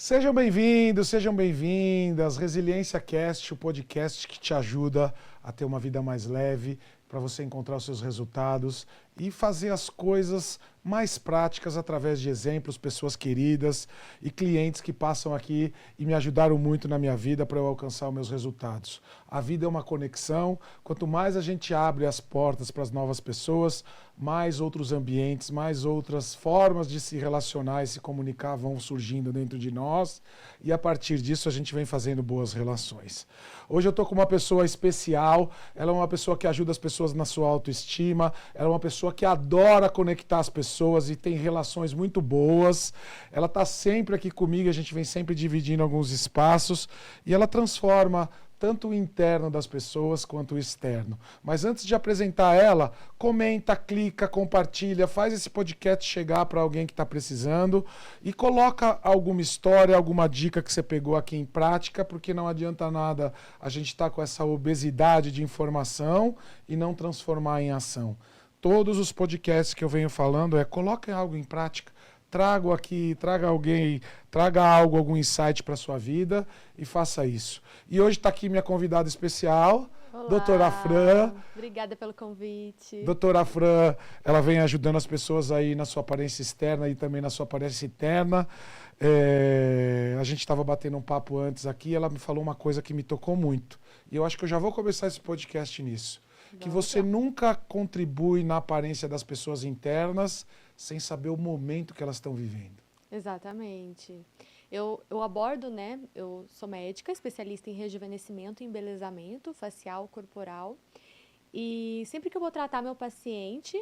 Sejam bem-vindos, sejam bem-vindas. Resiliência Cast, o podcast que te ajuda a ter uma vida mais leve, para você encontrar os seus resultados e fazer as coisas mais práticas através de exemplos, pessoas queridas e clientes que passam aqui e me ajudaram muito na minha vida para eu alcançar os meus resultados. A vida é uma conexão, quanto mais a gente abre as portas para as novas pessoas, mais outros ambientes, mais outras formas de se relacionar e se comunicar vão surgindo dentro de nós e a partir disso a gente vem fazendo boas relações. Hoje eu estou com uma pessoa especial, ela é uma pessoa que ajuda as pessoas na sua autoestima, ela é uma pessoa que adora conectar as pessoas e tem relações muito boas. Ela está sempre aqui comigo, a gente vem sempre dividindo alguns espaços e ela transforma tanto o interno das pessoas quanto o externo. Mas antes de apresentar ela, comenta, clica, compartilha, faz esse podcast chegar para alguém que está precisando e coloca alguma história, alguma dica que você pegou aqui em prática, porque não adianta nada a gente estar com essa obesidade de informação e não transformar em ação. Todos os podcasts que eu venho falando coloquem algo em prática. Traga aqui, traga alguém, traga algo, algum insight para a sua vida e faça isso. E hoje está aqui minha convidada especial, Olá, doutora Fran. Obrigada pelo convite. Doutora Fran, ela vem ajudando as pessoas aí na sua aparência externa e também na sua aparência interna. A gente estava batendo um papo antes aqui, ela me falou uma coisa que me tocou muito. E eu acho que eu já vou começar esse podcast nisso. Que você nunca contribui na aparência das pessoas internas sem saber o momento que elas estão vivendo. Exatamente. Eu abordo, né? Eu sou médica, especialista em rejuvenescimento e embelezamento facial, corporal. E sempre que eu vou tratar meu paciente,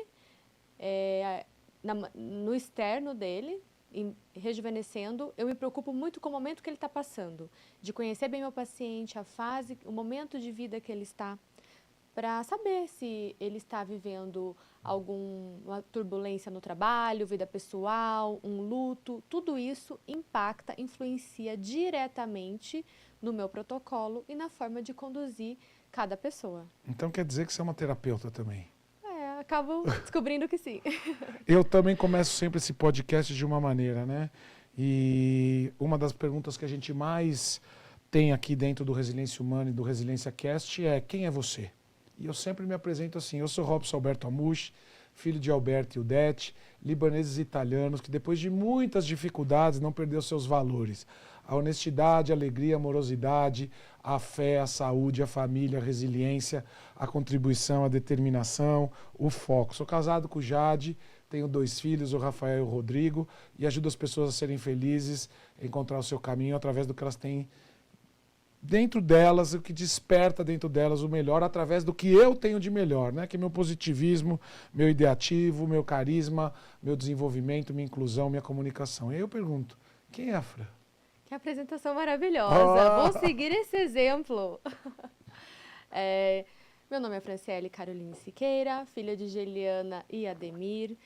no externo dele, rejuvenescendo, eu me preocupo muito com o momento que ele está passando. De conhecer bem meu paciente, a fase, o momento de vida que ele está, para saber se ele está vivendo alguma turbulência no trabalho, vida pessoal, um luto. Tudo isso impacta, influencia diretamente no meu protocolo e na forma de conduzir cada pessoa. Então quer dizer que você é uma terapeuta também? Acabo descobrindo que sim. Eu também começo sempre esse podcast de uma maneira, né? E uma das perguntas que a gente mais tem aqui dentro do Resiliência Humana e do Resiliência Cast é: quem é você? E eu sempre me apresento assim: eu sou Robson Alberto Amush, filho de Alberto e Udete, libaneses e italianos, que depois de muitas dificuldades não perdeu seus valores. A honestidade, a alegria, a amorosidade, a fé, a saúde, a família, a resiliência, a contribuição, a determinação, o foco. Sou casado com o Jade, tenho 2 filhos, o Rafael e o Rodrigo, e ajudo as pessoas a serem felizes, a encontrar o seu caminho através do que elas têm dentro delas, o que desperta dentro delas o melhor através do que eu tenho de melhor, né? Que é meu positivismo, meu ideativo, meu carisma, meu desenvolvimento, minha inclusão, minha comunicação. E aí eu pergunto: quem é a Fran? Que apresentação maravilhosa. Vou seguir esse exemplo. Meu nome é Franciele Caroline Siqueira, filha de Geliana e Ademir.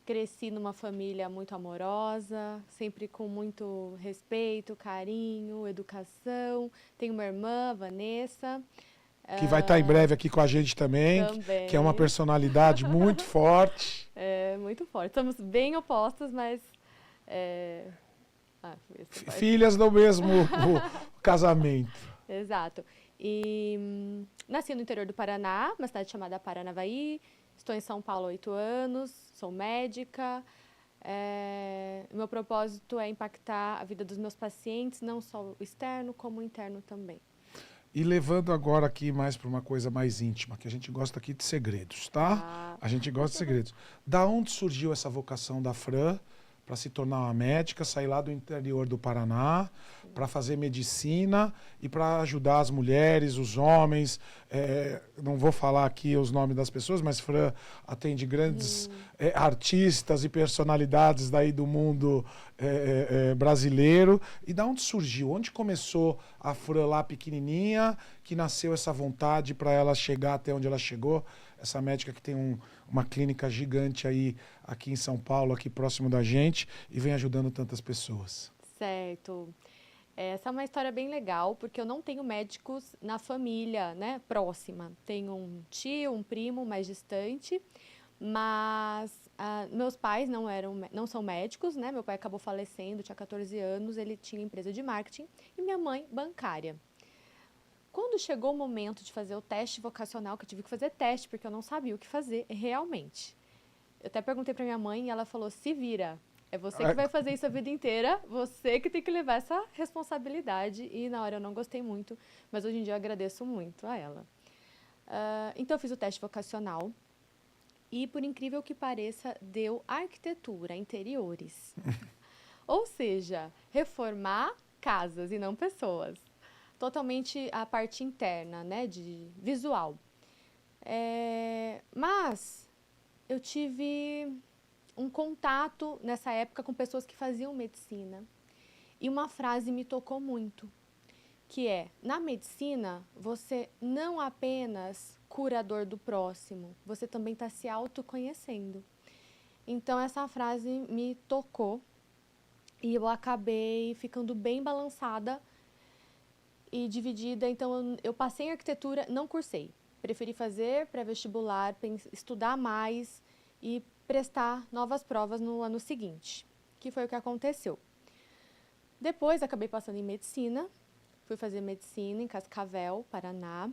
Cresci numa família muito amorosa, sempre com muito respeito, carinho, educação. Tenho uma irmã, Vanessa. Que vai estar em breve aqui com a gente também. Que é uma personalidade muito forte. Muito forte. Somos bem opostas, mas... filhas do mesmo casamento. Exato. E nasci no interior do Paraná, uma cidade chamada Paranavaí. Estou em São Paulo há 8 anos, sou médica. Meu propósito é impactar a vida dos meus pacientes, não só o externo, como o interno também. E levando agora aqui mais para uma coisa mais íntima, que a gente gosta aqui de segredos, tá? A gente gosta de segredos. Da onde surgiu essa vocação da Fran para se tornar uma médica, sair lá do interior do Paraná, para fazer medicina e para ajudar as mulheres, os homens? Não vou falar aqui os nomes das pessoas, mas Fran atende grandes artistas e personalidades daí do mundo brasileiro. E da onde surgiu? Onde começou a Fran lá pequenininha, que nasceu essa vontade para ela chegar até onde ela chegou? Essa médica que tem uma clínica gigante aí, aqui em São Paulo, aqui próximo da gente, e vem ajudando tantas pessoas. Certo. Essa é uma história bem legal, porque eu não tenho médicos na família, né, próxima. Tenho um tio, um primo mais distante, mas Meus pais não são médicos, né? Meu pai acabou falecendo, tinha 14 anos, ele tinha empresa de marketing, e minha mãe, bancária. Quando chegou o momento de fazer o teste vocacional, que eu tive que fazer teste, porque eu não sabia o que fazer realmente. Eu até perguntei para minha mãe e ela falou, se vira, é você que vai fazer isso a vida inteira, você que tem que levar essa responsabilidade. E na hora eu não gostei muito, mas hoje em dia eu agradeço muito a ela. Então eu fiz o teste vocacional e, por incrível que pareça, deu arquitetura, interiores. Ou seja, reformar casas e não pessoas. Totalmente a parte interna, né, de visual. Mas eu tive um contato nessa época com pessoas que faziam medicina. E uma frase me tocou muito, que é, na medicina, você não apenas curador do próximo, você também está se autoconhecendo. Então, essa frase me tocou e eu acabei ficando bem balançada e dividida. Então, eu passei em arquitetura, não cursei. Preferi fazer pré-vestibular, estudar mais e prestar novas provas no ano seguinte, que foi o que aconteceu. Depois, acabei passando em medicina, fui fazer medicina em Cascavel, Paraná.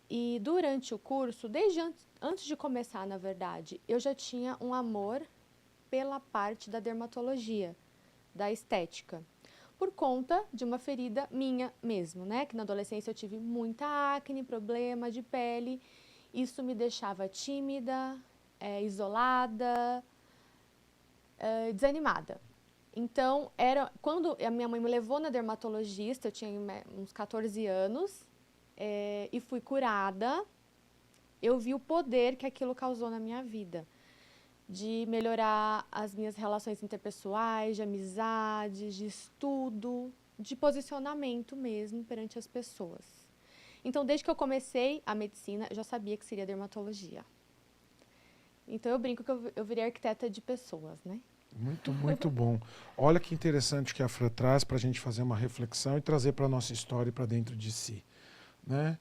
E durante o curso, desde antes de começar, na verdade, eu já tinha um amor pela parte da dermatologia, da estética, por conta de uma ferida minha mesmo, né? Que na adolescência eu tive muita acne, problema de pele, isso me deixava tímida, isolada, desanimada. Então, quando a minha mãe me levou na dermatologista, eu tinha uns 14 anos, e fui curada, eu vi o poder que aquilo causou na minha vida. De melhorar as minhas relações interpessoais, de amizades, de estudo, de posicionamento mesmo perante as pessoas. Então, desde que eu comecei a medicina, eu já sabia que seria dermatologia. Então, eu brinco que eu virei arquiteta de pessoas, né? Muito, muito bom. Olha que interessante que a Fran traz para a gente fazer uma reflexão e trazer para a nossa história para dentro de si. Né?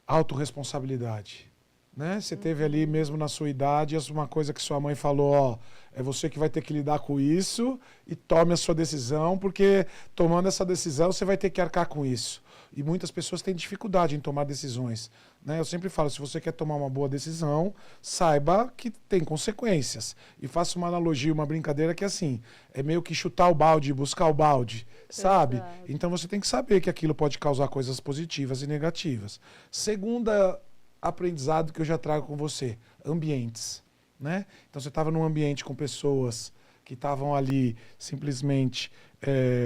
Autorresponsabilidade. Né? Você teve ali mesmo na sua idade uma coisa que sua mãe falou, ó, é você que vai ter que lidar com isso e tome a sua decisão, porque tomando essa decisão você vai ter que arcar com isso. E muitas pessoas têm dificuldade em tomar decisões. Né? Eu sempre falo, se você quer tomar uma boa decisão, saiba que tem consequências. E faço uma analogia, uma brincadeira que é assim, é meio que chutar o balde, buscar o balde, sabe? Exato. Então você tem que saber que aquilo pode causar coisas positivas e negativas. Segunda aprendizado que eu já trago com você, ambientes. Né? Então você estava num ambiente com pessoas que estavam ali simplesmente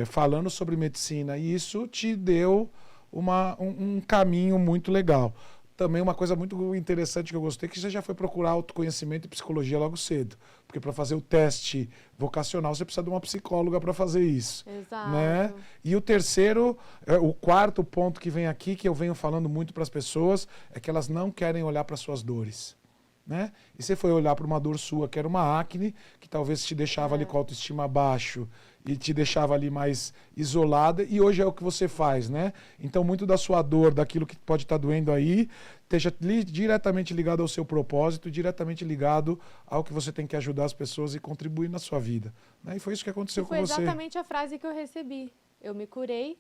falando sobre medicina e isso te deu um caminho muito legal. Também uma coisa muito interessante que eu gostei, que você já foi procurar autoconhecimento e psicologia logo cedo. Porque para fazer o teste vocacional, você precisa de uma psicóloga para fazer isso. Exato. Né? E o quarto ponto que vem aqui, que eu venho falando muito para as pessoas, é que elas não querem olhar para suas dores. Né? E você foi olhar para uma dor sua, que era uma acne, que talvez te deixava ali com a autoestima baixo e te deixava ali mais isolada, e hoje é o que você faz, né? Então, muito da sua dor, daquilo que pode estar doendo aí, esteja diretamente ligado ao seu propósito, diretamente ligado ao que você tem que ajudar as pessoas e contribuir na sua vida. Né? E foi isso que aconteceu com você. Foi exatamente a frase que eu recebi. Eu me curei,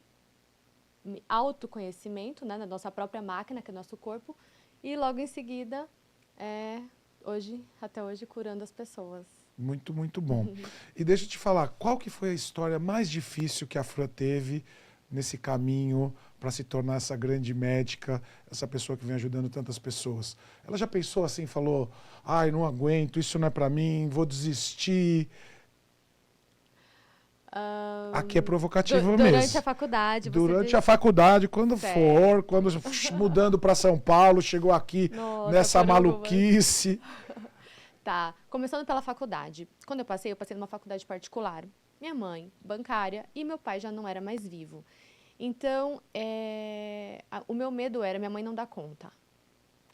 autoconhecimento, né, na nossa própria máquina, que é o nosso corpo, e logo em seguida, até hoje, curando as pessoas. Muito, muito bom. E deixa eu te falar, qual que foi a história mais difícil que a Fran teve nesse caminho para se tornar essa grande médica, essa pessoa que vem ajudando tantas pessoas? Ela já pensou assim, falou, ai, não aguento, isso não é para mim, vou desistir. Aqui é provocativo mesmo. Durante a faculdade. Durante a faculdade, quando Sério? quando mudando para São Paulo, chegou aqui nessa maluquice. Tá, começando pela faculdade. Quando eu passei numa faculdade particular. Minha mãe, bancária, e meu pai já não era mais vivo. Então, o meu medo era minha mãe não dar conta.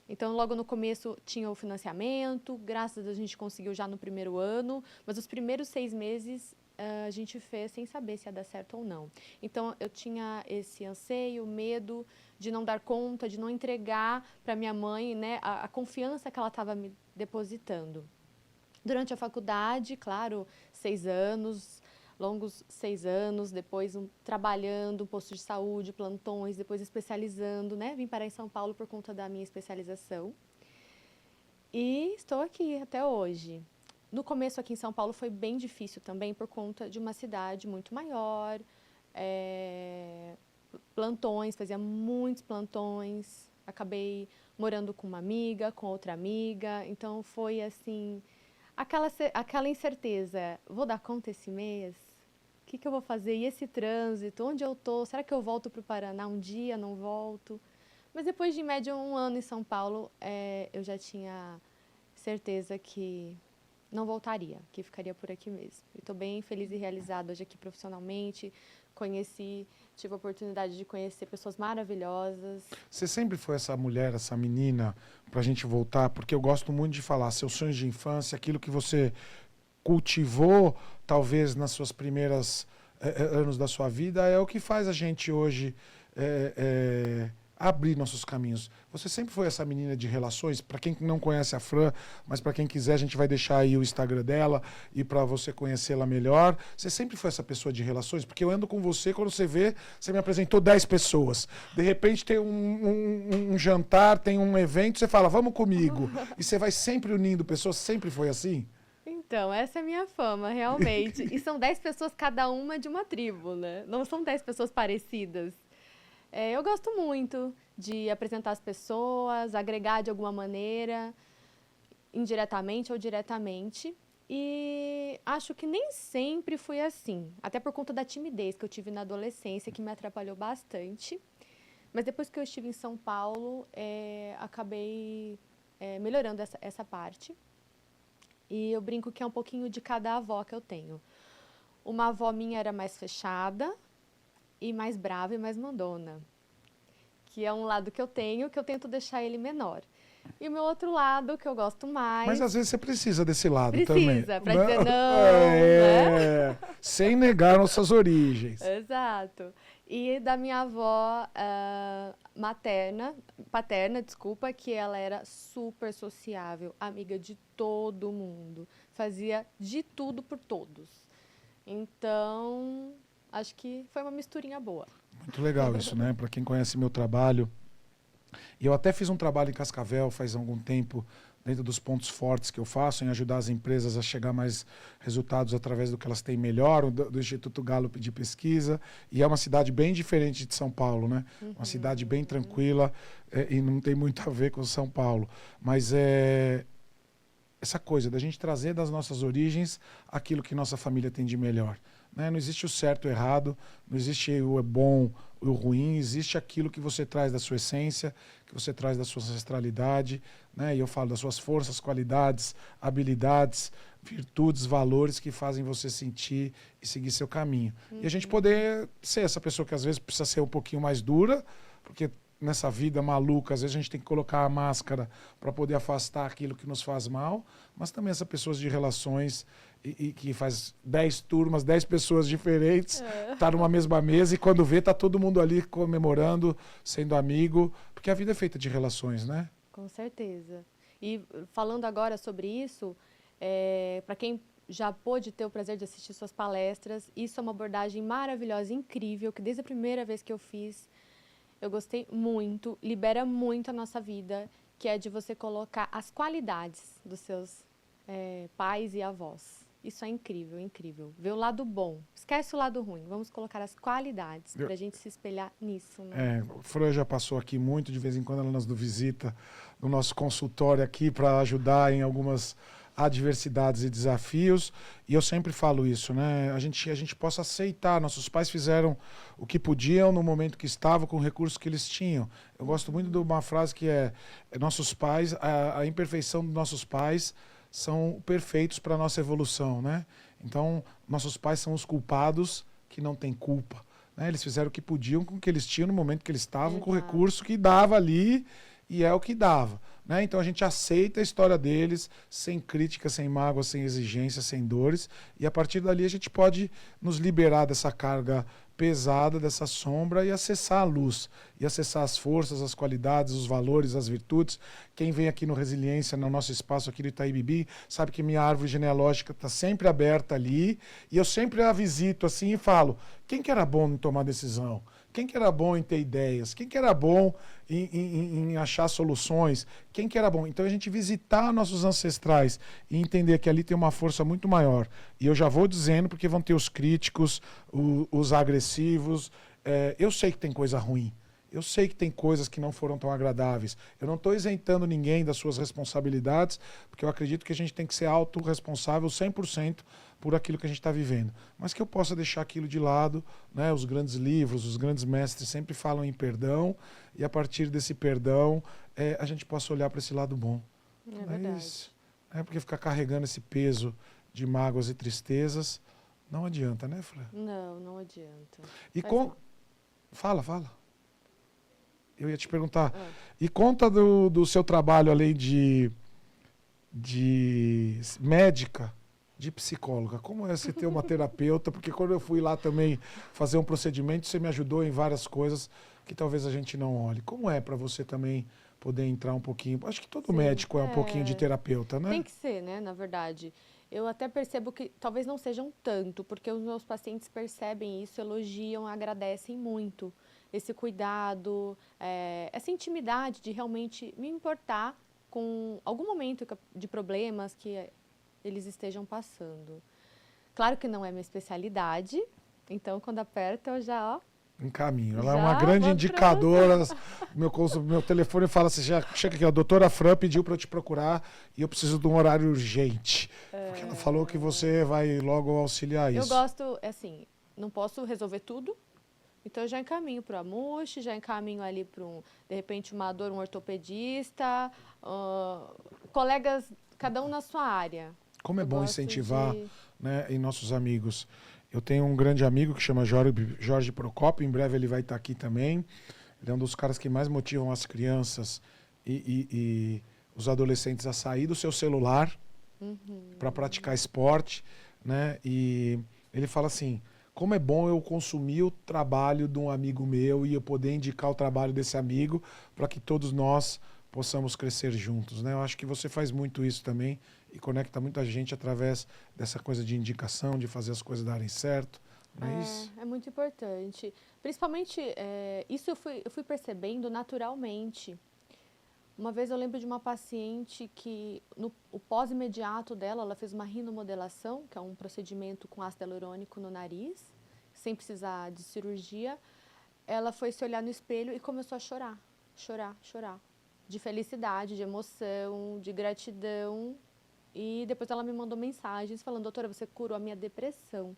Então, logo no começo tinha o financiamento, graças a Deus a gente conseguiu já no primeiro ano, mas os primeiros 6 meses a gente fez sem saber se ia dar certo ou não. Então, eu tinha esse anseio, medo de não dar conta, de não entregar para minha mãe, né, a confiança que ela estava me depositando. Durante a faculdade, claro, 6 anos, longos 6 anos, depois trabalhando, posto de saúde, plantões, depois especializando, né? Vim parar em São Paulo por conta da minha especialização. E estou aqui até hoje. No começo aqui em São Paulo foi bem difícil também por conta de uma cidade muito maior, plantões, fazia muitos plantões, acabei morando com uma amiga, com outra amiga, então foi assim, aquela incerteza, vou dar conta esse mês? O que eu vou fazer? E esse trânsito? Onde eu tô? Será que eu volto para o Paraná um dia? Não volto? Mas depois de, em média, 1 ano em São Paulo, eu já tinha certeza que não voltaria, que ficaria por aqui mesmo. Estou bem feliz e realizada hoje aqui profissionalmente. Tive a oportunidade de conhecer pessoas maravilhosas. Você sempre foi essa mulher, essa menina, pra gente voltar, porque eu gosto muito de falar seus sonhos de infância, aquilo que você cultivou, talvez nas suas primeiras anos da sua vida, é o que faz a gente hoje abrir nossos caminhos. Você sempre foi essa menina de relações? Para quem não conhece a Fran, mas para quem quiser, a gente vai deixar aí o Instagram dela e para você conhecê-la melhor. Você sempre foi essa pessoa de relações? Porque eu ando com você, quando você vê, você me apresentou 10 pessoas. De repente tem um jantar, tem um evento, você fala, vamos comigo. E você vai sempre unindo pessoas, sempre foi assim? Então, essa é a minha fama, realmente. E são 10 pessoas, cada uma de uma tribo, né? Não são 10 pessoas parecidas. Eu gosto muito de apresentar as pessoas, agregar de alguma maneira, indiretamente ou diretamente. E acho que nem sempre fui assim, até por conta da timidez que eu tive na adolescência, que me atrapalhou bastante. Mas depois que eu estive em São Paulo, acabei melhorando essa parte. E eu brinco que é um pouquinho de cada avó que eu tenho. Uma avó minha era mais fechada, e mais brava e mais mandona, que é um lado que eu tenho, que eu tento deixar ele menor. E o meu outro lado, que eu gosto mais... Mas às vezes você precisa desse lado também. Precisa, para dizer não, né? Sem negar nossas origens. Exato. E da minha avó paterna, que ela era super sociável, amiga de todo mundo, fazia de tudo por todos. Então... acho que foi uma misturinha boa. Muito legal isso, né? Para quem conhece meu trabalho. E eu até fiz um trabalho em Cascavel faz algum tempo, dentro dos pontos fortes que eu faço, em ajudar as empresas a chegar a mais resultados através do que elas têm melhor, do Instituto Gallup de pesquisa. E é uma cidade bem diferente de São Paulo, né? Uma cidade bem tranquila e não tem muito a ver com São Paulo. Mas essa coisa da gente trazer das nossas origens aquilo que nossa família tem de melhor. Né? Não existe o certo e o errado, não existe o bom e o ruim, existe aquilo que você traz da sua essência, que você traz da sua ancestralidade, né? E eu falo das suas forças, qualidades, habilidades, virtudes, valores que fazem você sentir e seguir seu caminho. E a gente poder ser essa pessoa que às vezes precisa ser um pouquinho mais dura, porque nessa vida maluca, às vezes a gente tem que colocar a máscara para poder afastar aquilo que nos faz mal, mas também essa pessoa de relações e que faz 10 turmas, 10 pessoas diferentes, tá numa mesma mesa e quando vê, tá todo mundo ali comemorando, sendo amigo, porque a vida é feita de relações, né? Com certeza. E falando agora sobre isso, para quem já pôde ter o prazer de assistir suas palestras, isso é uma abordagem maravilhosa, incrível, que desde a primeira vez que eu fiz, eu gostei muito, libera muito a nossa vida, que é de você colocar as qualidades dos seus pais e avós. Isso é incrível, incrível. Ver o lado bom. Esquece o lado ruim. Vamos colocar as qualidades para a gente se espelhar nisso. Né? O Fran já passou aqui muito, de vez em quando ela nos visita no nosso consultório aqui para ajudar em algumas adversidades e desafios. E eu sempre falo isso, né? A gente possa aceitar. Nossos pais fizeram o que podiam no momento que estavam, com o recurso que eles tinham. Eu gosto muito de uma frase que nossos pais, a imperfeição dos nossos pais são perfeitos para a nossa evolução, né? Então, nossos pais são os culpados que não têm culpa. Né? Eles fizeram o que podiam com o que eles tinham no momento que eles estavam, com o recurso que dava ali, e é o que dava. Né? Então, a gente aceita a história deles, sem crítica, sem mágoa, sem exigência, sem dores, e a partir dali a gente pode nos liberar dessa carga pesada dessa sombra e acessar a luz, e acessar as forças, as qualidades, os valores, as virtudes. Quem vem aqui no Resiliência, no nosso espaço aqui do Itaí Bibi, sabe que minha árvore genealógica está sempre aberta ali, e eu sempre a visito assim e falo, quem que era bom em tomar decisão? Quem que era bom em ter ideias? Quem que era bom em achar soluções? Quem que era bom? Então a gente visitar nossos ancestrais e entender que ali tem uma força muito maior. E eu já vou dizendo, porque vão ter os críticos, os agressivos. Eu sei que tem coisa ruim. Eu sei que tem coisas que não foram tão agradáveis. Eu não estou isentando ninguém das suas responsabilidades, porque eu acredito que a gente tem que ser autorresponsável 100% por aquilo que a gente está vivendo. Mas que eu possa deixar aquilo de lado, né? Os grandes livros, os grandes mestres sempre falam em perdão, e a partir desse perdão a gente possa olhar para esse lado bom. É verdade. Porque ficar carregando esse peso de mágoas e tristezas não adianta, né, Fran? Não adianta. E Faz com... mal. Fala. Eu ia te perguntar. E conta do seu trabalho, além de médica, de psicóloga. Como é você ter uma terapeuta? Porque quando eu fui lá também fazer um procedimento, você me ajudou em várias coisas que talvez a gente não olhe. Como é para você também poder entrar um pouquinho? Acho que todo Sim, médico é um pouquinho de terapeuta, né? Tem que ser, né, na verdade. Eu até percebo que talvez não sejam tanto, porque os meus pacientes percebem isso, elogiam, agradecem muito esse cuidado, essa intimidade de realmente me importar com algum momento de problemas que eles estejam passando. Claro que não é minha especialidade, então quando aperta eu já, Encaminho. Ela é já uma grande mando pra você. indicadora. Meu telefone fala assim, já chega aqui, a doutora Fran pediu para eu te procurar e eu preciso de um horário urgente. Porque ela falou que você vai logo auxiliar Eu isso. gosto, assim, não posso resolver tudo, então eu já encaminho para a MUSH, já encaminho ali para, de repente, uma dor, um ortopedista, colegas, cada um na sua área. Como é Eu bom gosto incentivar, de... né, em nossos amigos. Eu tenho um grande amigo que chama Jorge Procópio, em breve ele vai estar aqui também. Ele é um dos caras que mais motivam as crianças e os adolescentes a sair do seu celular para praticar esporte, né? E ele fala assim, como é bom eu consumir o trabalho de um amigo meu e eu poder indicar o trabalho desse amigo para que todos nós possamos crescer juntos, né? Eu acho que você faz muito isso também e conecta muita gente através dessa coisa de indicação, de fazer as coisas darem certo, não é isso? É muito importante. Principalmente, isso eu fui percebendo naturalmente. Uma vez eu lembro de uma paciente que, o pós-imediato dela, ela fez uma rinomodelação, que é um procedimento com ácido hialurônico no nariz, sem precisar de cirurgia. Ela foi se olhar no espelho e começou a chorar. De felicidade, de emoção, de gratidão. E depois ela me mandou mensagens falando, doutora, você curou a minha depressão.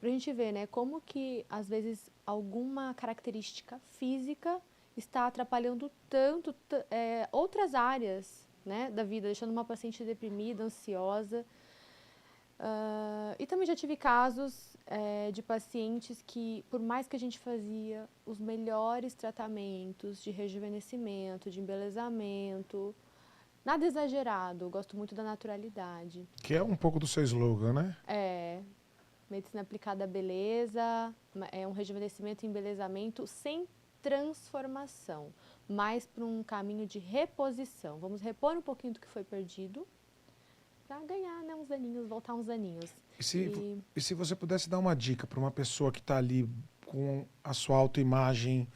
Pra gente ver, né, como que, às vezes, alguma característica física está atrapalhando tanto outras áreas, né, da vida, deixando uma paciente deprimida, ansiosa. E também já tive casos de pacientes que, por mais que a gente fazia os melhores tratamentos de rejuvenescimento, de embelezamento, nada exagerado, eu gosto muito da naturalidade. Que é um pouco do seu slogan, né? Medicina aplicada à beleza, é um rejuvenescimento e embelezamento sem transformação, mas para um caminho de reposição. Vamos repor um pouquinho do que foi perdido para ganhar, né, uns aninhos, voltar uns aninhos. E se você pudesse dar uma dica para uma pessoa que está ali com a sua autoimagem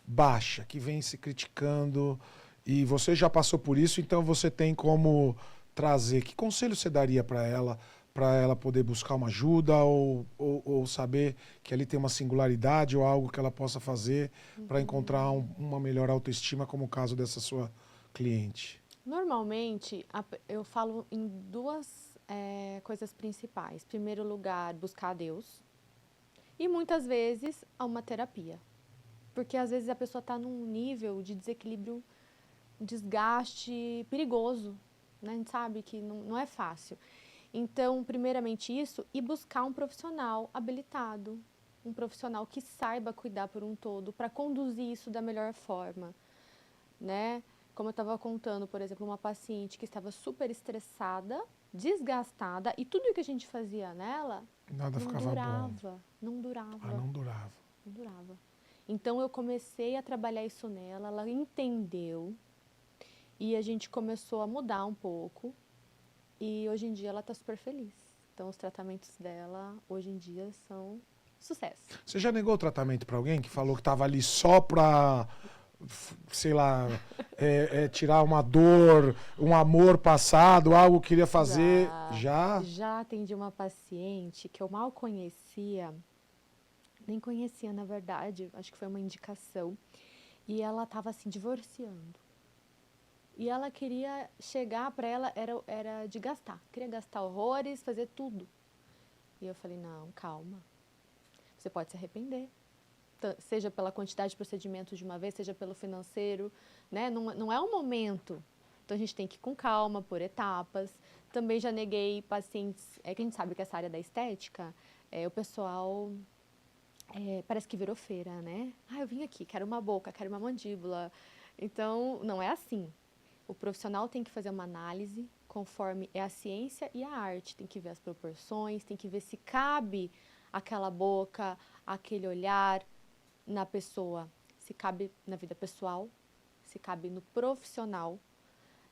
baixa, que vem se criticando, e você já passou por isso, então você tem como trazer. Que conselho você daria para ela poder buscar uma ajuda ou saber que ali tem uma singularidade ou algo que ela possa fazer para encontrar uma melhor autoestima, como o caso dessa sua cliente? Normalmente, eu falo em duas coisas principais. Em primeiro lugar, buscar a Deus. E muitas vezes, uma terapia. Porque às vezes a pessoa está num nível de desequilíbrio, um desgaste perigoso. Né? A gente sabe que não é fácil. Então, primeiramente isso, e buscar um profissional habilitado. Um profissional que saiba cuidar por um todo, para conduzir isso da melhor forma. Né? Como eu estava contando, por exemplo, uma paciente que estava super estressada, desgastada, e tudo que a gente fazia nela Nada ficava bom. não durava. Não durava. Então eu comecei a trabalhar isso nela, ela entendeu e a gente começou a mudar um pouco e hoje em dia ela está super feliz. Então os tratamentos dela hoje em dia são sucesso. Você já negou o tratamento para alguém que falou que estava ali só para, sei lá, tirar uma dor, um amor passado, algo que queria fazer? Já? Já atendi uma paciente que eu mal conhecia, nem conhecia na verdade, acho que foi uma indicação, e ela estava assim divorciando. E ela queria chegar para ela, era de gastar, queria gastar horrores, fazer tudo. E eu falei, não, calma, você pode se arrepender. Seja pela quantidade de procedimentos de uma vez, seja pelo financeiro, né? Não é um momento. Então a gente tem que ir com calma, por etapas. Também já neguei pacientes, que a gente sabe que essa área da estética, o pessoal parece que virou feira, né? Ah, eu vim aqui, quero uma boca, quero uma mandíbula. Então, não é assim. O profissional tem que fazer uma análise conforme é a ciência e a arte. Tem que ver as proporções, tem que ver se cabe aquela boca, aquele olhar na pessoa, se cabe na vida pessoal, se cabe no profissional.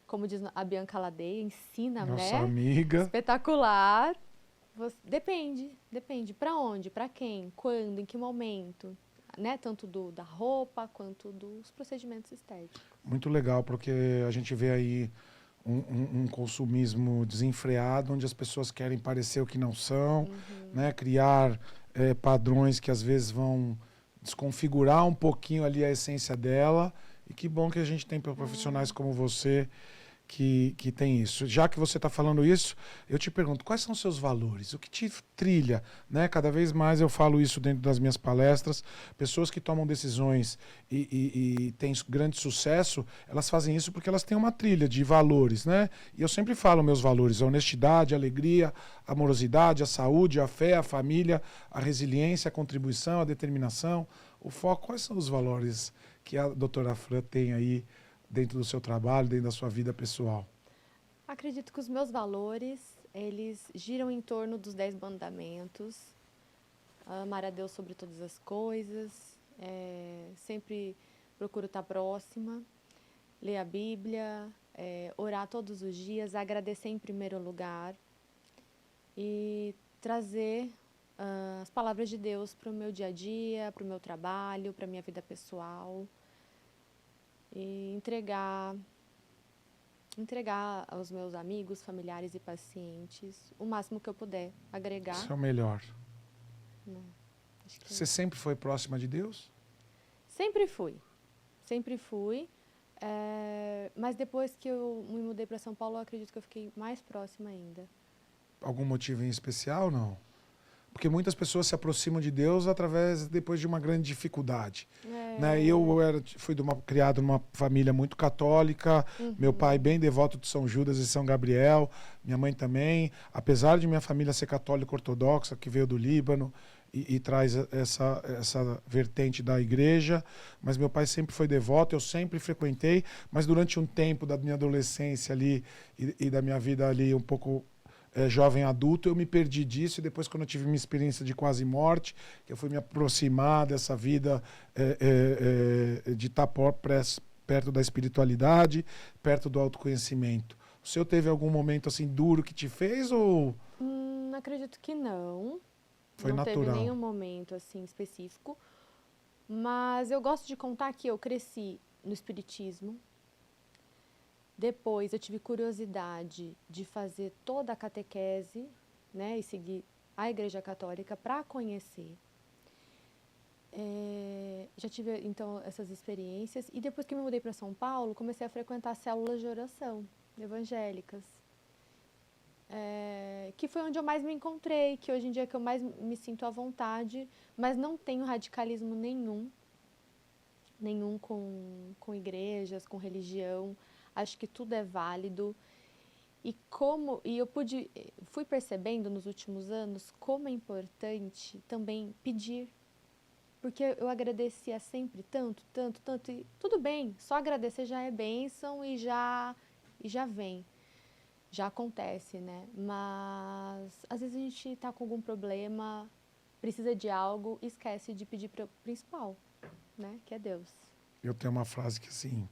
Como diz a Bianca Ladeia, ensina, Nossa né? amiga. Espetacular. Depende. Para onde, para quem, quando, em que momento, né? Tanto da roupa quanto dos procedimentos estéticos. Muito legal, porque a gente vê aí um consumismo desenfreado, onde as pessoas querem parecer o que não são, né? Criar padrões que às vezes vão desconfigurar um pouquinho ali a essência dela. E que bom que a gente tem profissionais como você que tem isso. Já que você está falando isso, eu te pergunto, quais são os seus valores? O que te trilha? Né? Cada vez mais eu falo isso dentro das minhas palestras. Pessoas que tomam decisões e têm grande sucesso, elas fazem isso porque elas têm uma trilha de valores. Né? E eu sempre falo meus valores: a honestidade, a alegria, a amorosidade, a saúde, a fé, a família, a resiliência, a contribuição, a determinação, o foco. Quais são os valores que a doutora Fran tem aí dentro do seu trabalho, dentro da sua vida pessoal? Acredito que os meus valores, eles giram em torno dos 10 mandamentos. Amar a Deus sobre todas as coisas, sempre procuro estar próxima, ler a Bíblia, orar todos os dias, agradecer em primeiro lugar e trazer as palavras de Deus para o meu dia a dia, para o meu trabalho, para a minha vida pessoal e entregar aos meus amigos, familiares e pacientes o máximo que eu puder agregar. Isso é o melhor. Né? Acho que Você sempre foi próxima de Deus? Sempre fui. Mas depois que eu me mudei para São Paulo, eu acredito que eu fiquei mais próxima ainda. Algum motivo em especial, não? Porque muitas pessoas se aproximam de Deus depois de uma grande dificuldade. Né? Eu fui criado numa família muito católica, meu pai bem devoto de São Judas e São Gabriel, minha mãe também. Apesar de minha família ser católica ortodoxa, que veio do Líbano e traz essa vertente da igreja, mas meu pai sempre foi devoto, eu sempre frequentei, mas durante um tempo da minha adolescência ali e da minha vida ali um pouco jovem adulto, eu me perdi disso, e depois, quando eu tive minha experiência de quase morte, que eu fui me aproximar dessa vida de estar perto da espiritualidade, perto do autoconhecimento. O senhor teve algum momento assim duro que te fez, ou Acredito que não. foi não natural? teve nenhum momento assim específico, mas eu gosto de contar que eu cresci no espiritismo. Depois eu tive curiosidade de fazer toda a catequese, né, e seguir a Igreja Católica para conhecer. Já tive, então, essas experiências. E depois que me mudei para São Paulo, comecei a frequentar células de oração evangélicas. Que foi onde eu mais me encontrei, que hoje em dia é que eu mais me sinto à vontade, mas não tenho radicalismo nenhum com igrejas, com religião. Acho que tudo é válido. E eu fui percebendo nos últimos anos como é importante também pedir. Porque eu agradecia sempre tanto, e tudo bem, só agradecer já é bênção e já vem, já acontece, né? Mas às vezes a gente está com algum problema, precisa de algo, esquece de pedir para o principal, né? Que é Deus. Eu tenho uma frase que assim,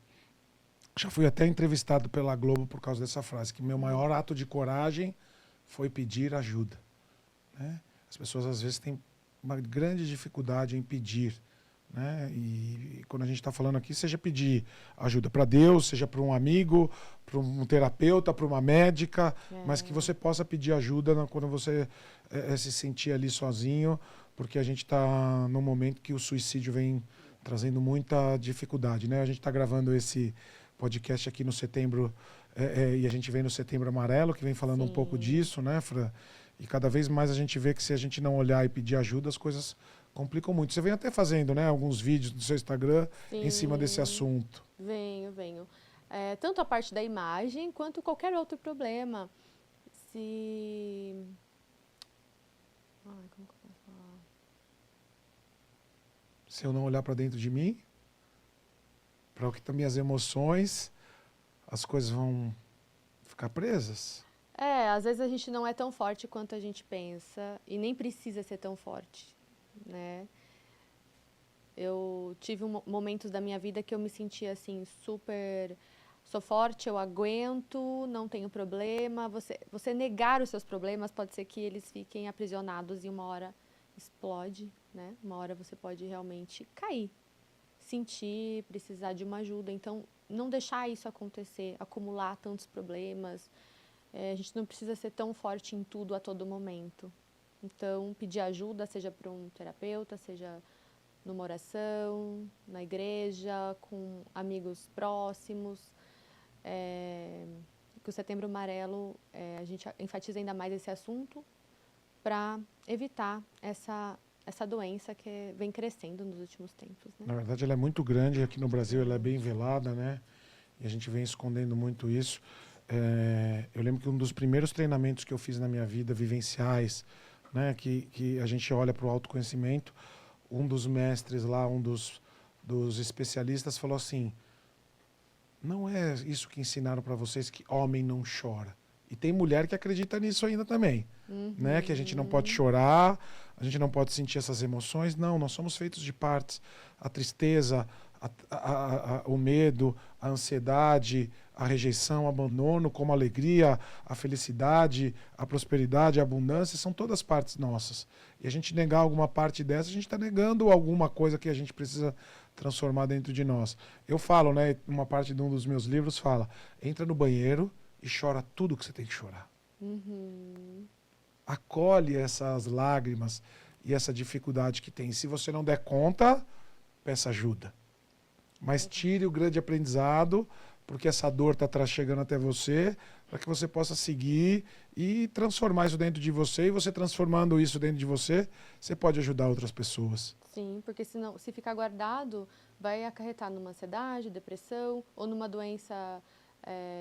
já fui até entrevistado pela Globo por causa dessa frase, que meu maior ato de coragem foi pedir ajuda, né? As pessoas às vezes têm uma grande dificuldade em pedir, né? E quando a gente está falando aqui, seja pedir ajuda para Deus, seja para um amigo, para um terapeuta, para uma médica, mas que você possa pedir ajuda quando você se sentir ali sozinho, porque a gente está num momento que o suicídio vem trazendo muita dificuldade, né? A gente está gravando esse podcast aqui no setembro, e a gente vem no Setembro Amarelo, que vem falando um pouco disso, né, Fran? E cada vez mais a gente vê que se a gente não olhar e pedir ajuda, as coisas complicam muito. Você vem até fazendo, né, alguns vídeos no seu Instagram em cima desse assunto. Venho. Tanto a parte da imagem, quanto qualquer outro problema. Se... Ai, como que eu posso falar? Se eu não olhar para dentro de mim, para o que estão minhas emoções, as coisas vão ficar presas. Às vezes a gente não é tão forte quanto a gente pensa e nem precisa ser tão forte, né? Eu tive momentos da minha vida que eu me sentia assim, super... Sou forte, eu aguento, não tenho problema. Você negar os seus problemas pode ser que eles fiquem aprisionados e uma hora explode, né? Uma hora você pode realmente cair, sentir, precisar de uma ajuda. Então, não deixar isso acontecer, acumular tantos problemas. A gente não precisa ser tão forte em tudo a todo momento. Então, pedir ajuda, seja para um terapeuta, seja numa oração, na igreja, com amigos próximos. Que o Setembro Amarelo, a gente enfatiza ainda mais esse assunto para evitar essa doença que vem crescendo nos últimos tempos, né? Na verdade, ela é muito grande. Aqui no Brasil, ela é bem velada, né? E a gente vem escondendo muito isso. Eu lembro que um dos primeiros treinamentos que eu fiz na minha vida, vivenciais, né? Que a gente olha para o autoconhecimento, um dos mestres lá, um dos especialistas falou assim: não é isso que ensinaram para vocês, que homem não chora. E tem mulher que acredita nisso ainda também, né? Que a gente não pode chorar, a gente não pode sentir essas emoções. Não, nós somos feitos de partes. A tristeza, o medo, a ansiedade, a rejeição, o abandono, como a alegria, a felicidade, a prosperidade, a abundância, são todas partes nossas. E a gente negar alguma parte dessa, a gente está negando alguma coisa que a gente precisa transformar dentro de nós. Eu falo, né? Uma parte de um dos meus livros fala: entra no banheiro e chora tudo que você tem que chorar. Acolhe essas lágrimas e essa dificuldade que tem. Se você não der conta, peça ajuda. Mas tire o grande aprendizado, porque essa dor está chegando até você, para que você possa seguir e transformar isso dentro de você. E você transformando isso dentro de você, você pode ajudar outras pessoas. Sim, porque senão, se ficar guardado, vai acarretar numa ansiedade, depressão ou numa doença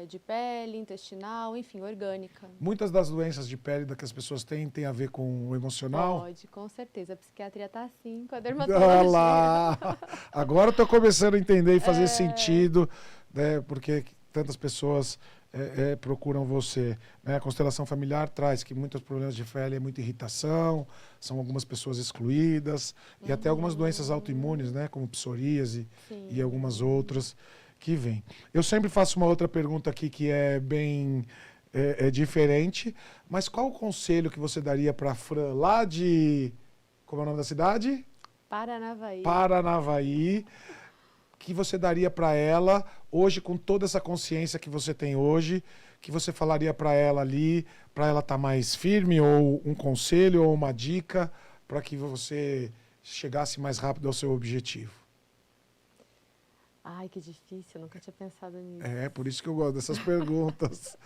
de pele, intestinal, enfim, orgânica. Muitas das doenças de pele que as pessoas têm tem a ver com o emocional? Pode, com certeza. A psiquiatria está assim, com a dermatologia. Olha lá! Agora eu estou começando a entender e fazer sentido, né, porque tantas pessoas procuram você. Né? A constelação familiar traz que muitos problemas de pele é muita irritação, são algumas pessoas excluídas, e até algumas doenças autoimunes, né, como psoríase e algumas outras que vêm. Eu sempre faço uma outra pergunta aqui que é bem diferente, mas qual o conselho que você daria para a Fran lá de... Como é o nome da cidade? Paranavaí. Paranavaí. Que você daria para ela hoje, com toda essa consciência que você tem hoje, que você falaria para ela ali, para ela estar mais firme, ou um conselho, ou uma dica, para que você chegasse mais rápido ao seu objetivo? Ai, que difícil, eu nunca tinha pensado nisso. Por isso que eu gosto dessas perguntas.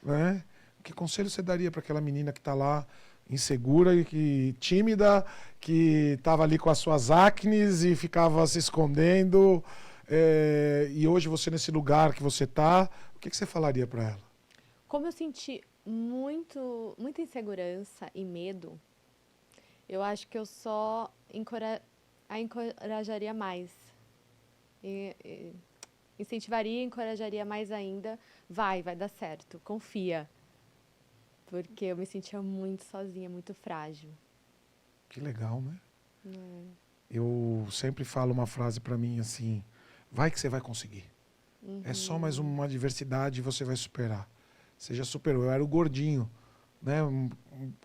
Né? Que conselho você daria para aquela menina que está lá, insegura e tímida, que estava ali com as suas acnes e ficava se escondendo, e hoje você nesse lugar que você está, o que você falaria para ela? Como eu senti muita insegurança e medo, eu acho que eu só a encorajaria mais. Incentivaria e encorajaria mais ainda. Vai dar certo, confia. Porque eu me sentia muito sozinha, muito frágil. Que legal, né? É. Eu sempre falo uma frase para mim assim, vai que você vai conseguir. É só mais uma adversidade e você vai superar. Você já superou. Eu era o gordinho, né?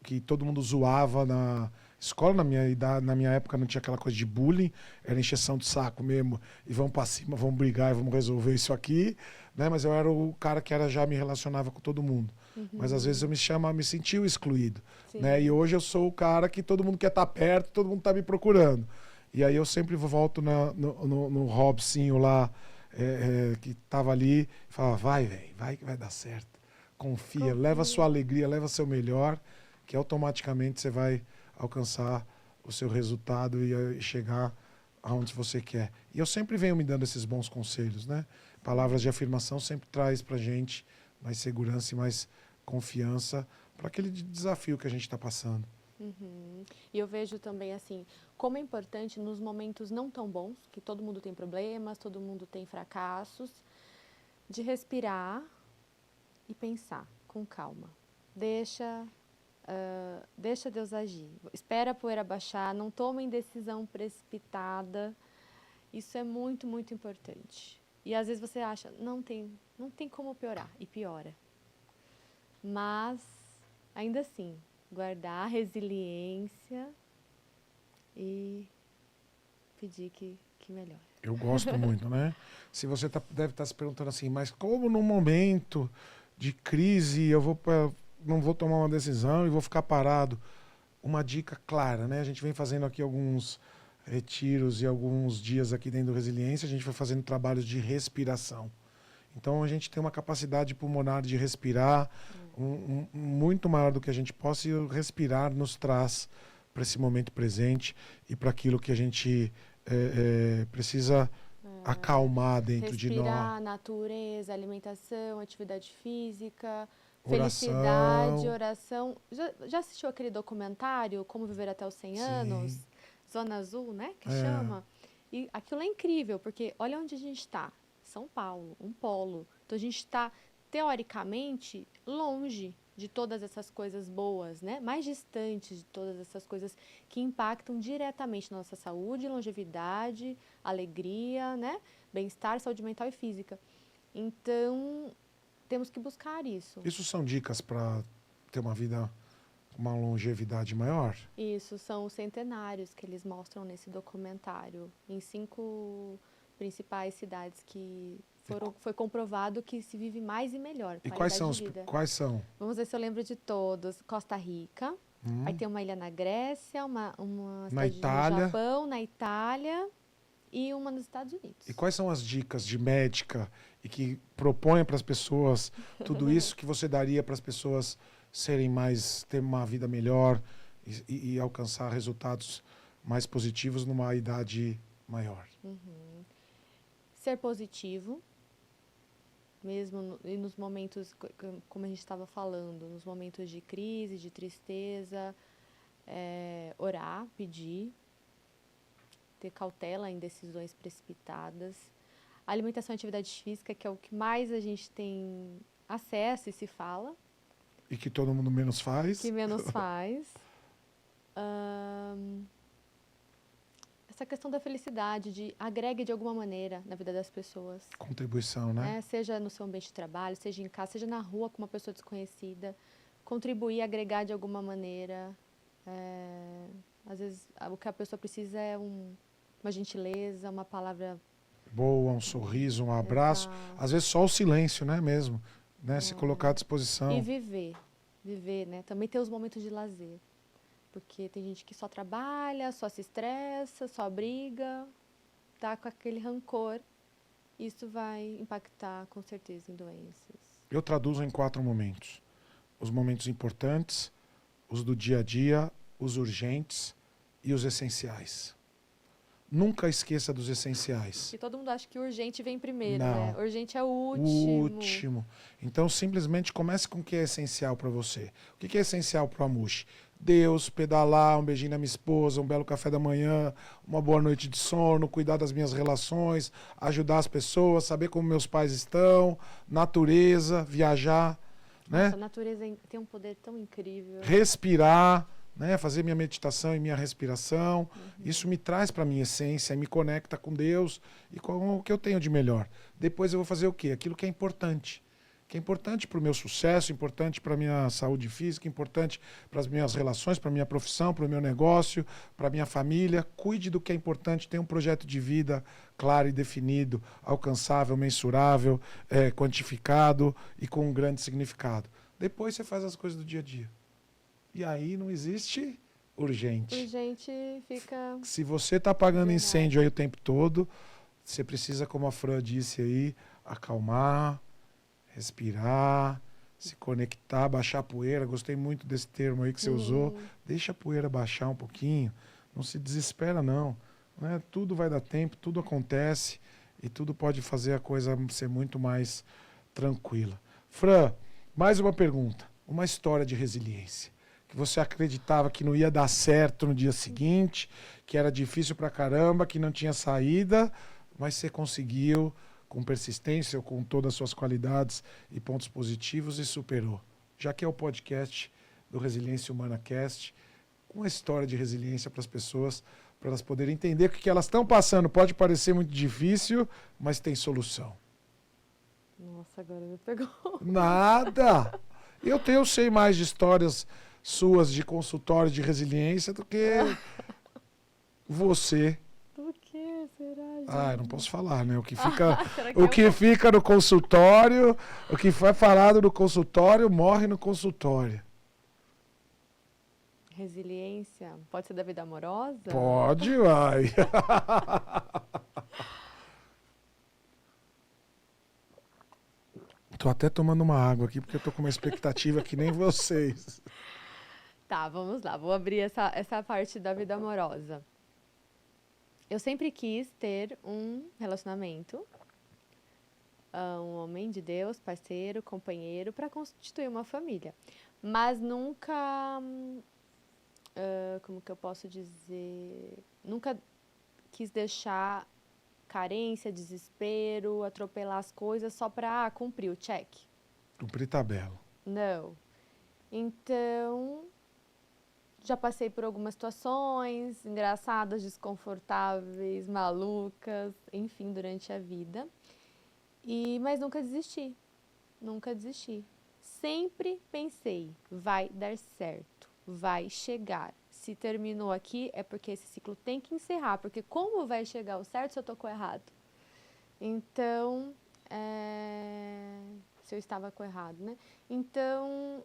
Que todo mundo zoava na escola. Na minha idade, na minha época não tinha aquela coisa de bullying, era encheção de saco mesmo. E vamos para cima, vamos brigar e vamos resolver isso aqui. Né? Mas eu era o cara que já me relacionava com todo mundo. Mas às vezes eu me sentia excluído. Né? E hoje eu sou o cara que todo mundo quer estar perto, todo mundo está me procurando. E aí eu sempre volto no Robsinho lá, que estava ali, e falava, vai, velho, vai que vai dar certo. Confia, leva a sua alegria, leva seu melhor, que automaticamente você vai alcançar o seu resultado e chegar aonde você quer. E eu sempre venho me dando esses bons conselhos, né? Palavras de afirmação sempre traz pra gente mais segurança e mais confiança para aquele desafio que a gente está passando. E eu vejo também assim, como é importante nos momentos não tão bons, que todo mundo tem problemas, todo mundo tem fracassos, de respirar e pensar com calma. Deixa Deus agir. Espera a poeira baixar, não toma decisão precipitada. Isso é muito, muito importante. E às vezes você acha, não tem como piorar, e piora. Mas, ainda assim, guardar a resiliência e pedir que melhore. Eu gosto muito, né? Se você deve estar se perguntando assim, mas como num momento de crise eu não vou tomar uma decisão e vou ficar parado? Uma dica clara, né? A gente vem fazendo aqui alguns retiros e alguns dias aqui dentro do Resiliência, a gente vai fazendo trabalhos de respiração. Então a gente tem uma capacidade pulmonar de respirar muito maior do que a gente possa, e o respirar nos traz para esse momento presente e para aquilo que a gente precisa acalmar dentro de nós. Respirar, natureza, alimentação, atividade física, Oração. felicidade, oração. Já assistiu aquele documentário Como Viver até os 100 anos? Zona Azul, né? Que chama. E aquilo é incrível, porque olha onde a gente está. São Paulo, um polo. Então a gente está, teoricamente, longe de todas essas coisas boas, né? Mais distante de todas essas coisas que impactam diretamente na nossa saúde, longevidade, alegria, né? Bem-estar, saúde mental e física. Então, temos que buscar isso. Isso são dicas para ter uma longevidade maior? Isso, são os centenários que eles mostram nesse documentário, em 5 principais cidades que foi comprovado que se vive mais e melhor. E quais são? Vamos ver se eu lembro de todos. Costa Rica, aí tem uma ilha na Grécia, uma cidade no Japão, na Itália e uma nos Estados Unidos. E quais são as dicas de médica e que propõe para as pessoas tudo isso que você daria para as pessoas ter uma vida melhor e alcançar resultados mais positivos numa idade maior? Ser positivo, mesmo nos momentos, como a gente estava falando, nos momentos de crise, de tristeza, orar, pedir, ter cautela em decisões precipitadas. A alimentação e atividade física, que é o que mais a gente tem acesso e se fala. E que todo mundo menos faz. Que menos faz. Essa questão da felicidade, de agregue de alguma maneira na vida das pessoas. Contribuição, né? Seja no seu ambiente de trabalho, seja em casa, seja na rua com uma pessoa desconhecida. Contribuir, agregar de alguma maneira. Às vezes, o que a pessoa precisa é uma gentileza, uma palavra boa, um sorriso, um abraço. Às vezes só o silêncio, né, mesmo? Né? Se colocar à disposição. E viver, né? Também ter os momentos de lazer. Porque tem gente que só trabalha, só se estressa, só briga, tá com aquele rancor. Isso vai impactar, com certeza, em doenças. Eu traduzo em 4 momentos. Os momentos importantes, os do dia a dia, os urgentes e os essenciais. Nunca esqueça dos essenciais. E todo mundo acha que o urgente vem primeiro, Não. né? O urgente é o último. O último. Então, simplesmente comece com o que é essencial para você. O que é essencial para o Amushi? Deus, pedalar, um beijinho na minha esposa, um belo café da manhã, uma boa noite de sono, cuidar das minhas relações, ajudar as pessoas, saber como meus pais estão, natureza, viajar. Nossa, né? A natureza tem um poder tão incrível. Respirar, né? Fazer minha meditação e minha respiração. Isso me traz para a minha essência e me conecta com Deus e com o que eu tenho de melhor. Depois eu vou fazer o quê? Aquilo que é importante. Que é importante para o meu sucesso, importante para a minha saúde física, importante para as minhas relações, para a minha profissão, para o meu negócio, para a minha família. Cuide do que é importante, tenha um projeto de vida claro e definido, alcançável, mensurável, quantificado e com um grande significado. Depois você faz as coisas do dia a dia. E aí não existe urgente. Urgente fica... Se você está apagando incêndio aí o tempo todo, você precisa, como a Fran disse aí, acalmar, respirar, se conectar, baixar a poeira. Gostei muito desse termo aí que você usou. Deixa a poeira baixar um pouquinho. Não se desespera, não. Né? Tudo vai dar tempo, tudo acontece e tudo pode fazer a coisa ser muito mais tranquila. Fran, mais uma pergunta. Uma história de resiliência. Que você acreditava que não ia dar certo no dia seguinte, que era difícil pra caramba, que não tinha saída, mas você conseguiu, com persistência, ou com todas as suas qualidades e pontos positivos, e superou. Já que é o podcast do Resiliência Humana Cast, uma história de resiliência para as pessoas, para elas poderem entender que o que elas estão passando pode parecer muito difícil, mas tem solução. Nossa, agora me pegou. Nada! Eu sei mais de histórias suas de consultório de resiliência do que você. Do que será, gente? Ah, eu não posso falar, né? O que fica no consultório, o que foi falado no consultório, morre no consultório. Resiliência? Pode ser da vida amorosa? Pode, vai. Tô até tomando uma água aqui, porque eu tô com uma expectativa que nem vocês. Tá, vamos lá. Vou abrir essa parte da vida amorosa. Eu sempre quis ter um relacionamento, um homem de Deus, parceiro, companheiro, para constituir uma família. Mas nunca, como que eu posso dizer? Nunca quis deixar carência, desespero, atropelar as coisas só para cumprir o check. Cumprir tabela. Não. Então, já passei por algumas situações engraçadas, desconfortáveis, malucas, enfim, durante a vida. Mas nunca desisti. Nunca desisti. Sempre pensei, vai dar certo, vai chegar. Se terminou aqui, é porque esse ciclo tem que encerrar. Porque como vai chegar o certo se eu estou com o errado? Então, se eu estava com o errado, né? Então,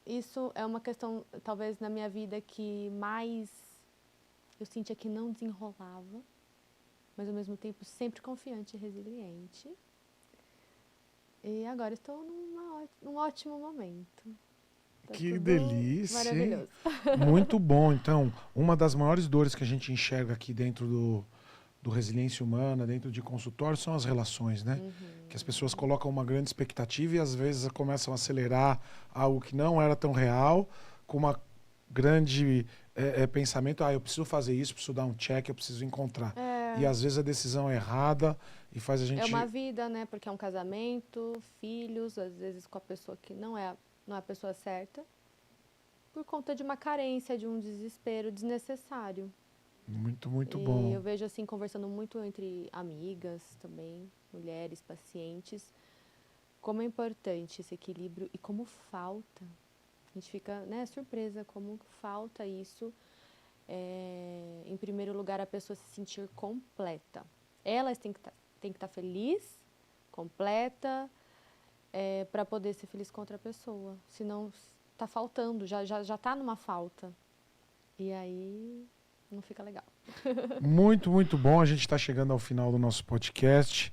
isso é uma questão, talvez, na minha vida que mais eu sentia que não desenrolava, mas, ao mesmo tempo, sempre confiante e resiliente. E agora estou num ótimo momento. Tá que tudo delícia, maravilhoso. Hein? Muito bom. Então, uma das maiores dores que a gente enxerga aqui dentro do Resiliência Humana, dentro de consultório, são as relações, né? Que as pessoas colocam uma grande expectativa e às vezes começam a acelerar algo que não era tão real, com uma grande pensamento, eu preciso fazer isso, preciso dar um check, eu preciso encontrar. E às vezes a decisão é errada e faz a gente... É uma vida, né? Porque é um casamento, filhos, às vezes com a pessoa que não é a pessoa certa, por conta de uma carência, de um desespero desnecessário. Muito, muito bom. E eu vejo assim, conversando muito entre amigas também, mulheres, pacientes, como é importante esse equilíbrio e como falta. A gente fica, né, surpresa como falta isso. Em primeiro lugar, a pessoa se sentir completa. Elas têm que estar feliz, completa, para poder ser feliz com outra pessoa. Senão está faltando, já está numa falta. E aí não fica legal. Muito, muito bom. A gente está chegando ao final do nosso podcast.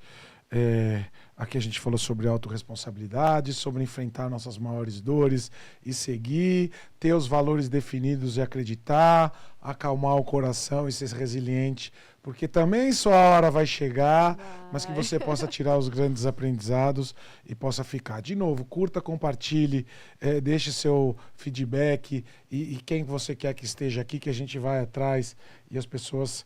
Aqui a gente falou sobre autorresponsabilidade, sobre enfrentar nossas maiores dores e seguir, ter os valores definidos e acreditar, acalmar o coração e ser resiliente, porque também sua hora vai chegar, mas que você possa tirar os grandes aprendizados e possa ficar. De novo, curta, compartilhe, deixe seu feedback e quem você quer que esteja aqui, que a gente vai atrás e as pessoas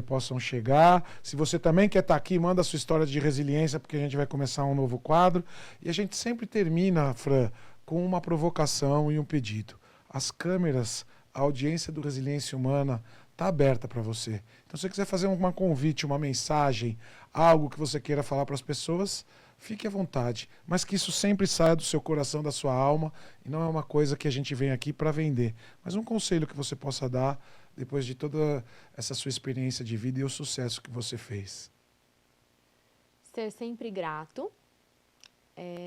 possam chegar. Se você também quer estar aqui, manda a sua história de resiliência, porque a gente vai começar um novo quadro. E a gente sempre termina, Fran, com uma provocação e um pedido. As câmeras a audiência do Resiliência Humana está aberta para você. Então, se você quiser fazer um convite, uma mensagem, algo que você queira falar para as pessoas, fique à vontade. Mas que isso sempre saia do seu coração, da sua alma, e não é uma coisa que a gente vem aqui para vender. Mas um conselho que você possa dar depois de toda essa sua experiência de vida e o sucesso que você fez. Ser sempre grato.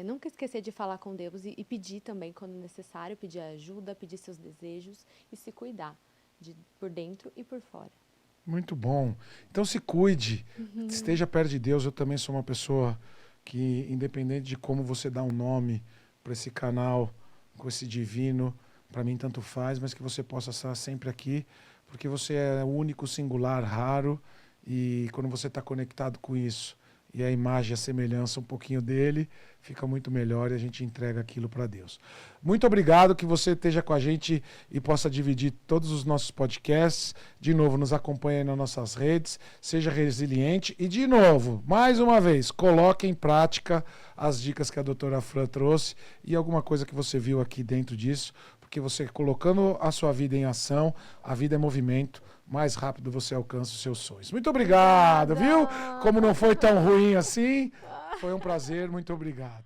Nunca esquecer de falar com Deus e pedir também, quando necessário, pedir ajuda, pedir seus desejos e se cuidar, por dentro e por fora. Muito bom. Então se cuide, esteja perto de Deus. Eu também sou uma pessoa que, independente de como você dá um nome para esse canal, com esse divino, para mim tanto faz, mas que você possa estar sempre aqui, porque você é único, singular, raro, e quando você está conectado com isso, e a imagem, a semelhança um pouquinho dele, fica muito melhor e a gente entrega aquilo para Deus. Muito obrigado, que você esteja com a gente e possa dividir todos os nossos podcasts. De novo, nos acompanhe aí nas nossas redes, seja resiliente e, de novo, mais uma vez, coloque em prática as dicas que a doutora Fran trouxe e alguma coisa que você viu aqui dentro disso, porque você colocando a sua vida em ação, a vida é movimento, mais rápido você alcança os seus sonhos. Muito obrigado, viu? Como não foi tão ruim assim, foi um prazer, muito obrigado.